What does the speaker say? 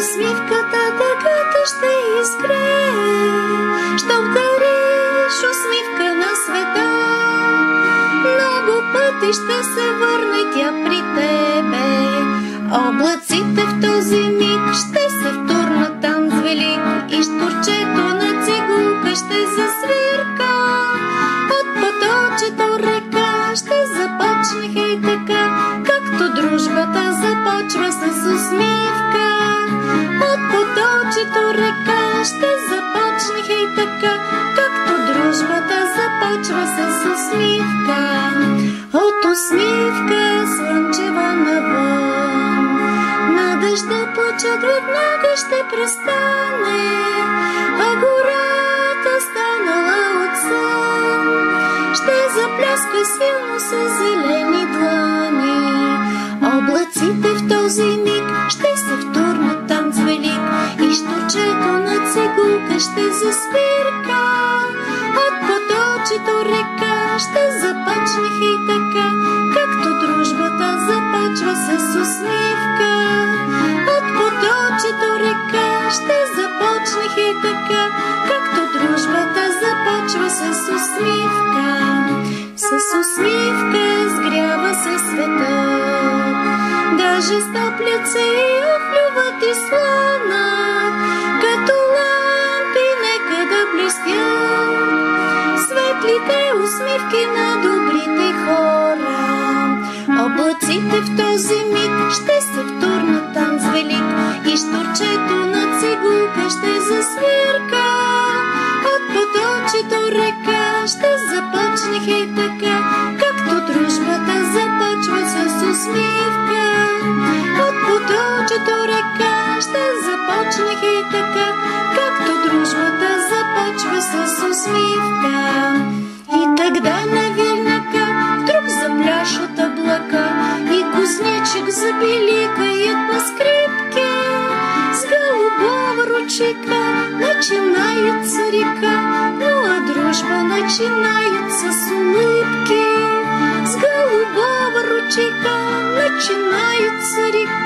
усмивката дъгата ще изгрее, щом дариш усмивка на света. Много пъти ще се върне тя при тебе. Облаците в този миг ще се втурнат там с велик и штурчето на цигулка ще засвирка. От поточето река ще започне хей така, както дружбата започва с усмивка. От поточето река ще започне хей така, както дружбата започва с усмивка. От усмивка слънчева навън, на дъжда плачът веднага ще престане, а гората станала от сън ще запляска силно с зелени длани. Облаците в този миг ще се втурнат там с велик и штурчето на цигулка ще засвирка. От поточето река ще започне хей така, както дружбата започва с усмивка. От поточето река ще започне хей така, както дружбата започва с усмивка. С усмивка сгрява се светът, даже стоплят се и охлюват и слънат, като лампи нека да блестят светлите усмивки на добрите хора. Облаците в този миг ще се втурнат там с велик и штурчето на цигулка ще засвирка. От поточето река ще започне хей така, както дружбата започва с усмивка. От поточето река ще започне хей така, както дружбата започва с усмивка. И тогда на вилняка вдруг запляшат облака и кузнечик забеликает на скрипке. С голубого ручейка начинается река, ну а дружба начинается с улыбки. С голубого ручейка начинается река,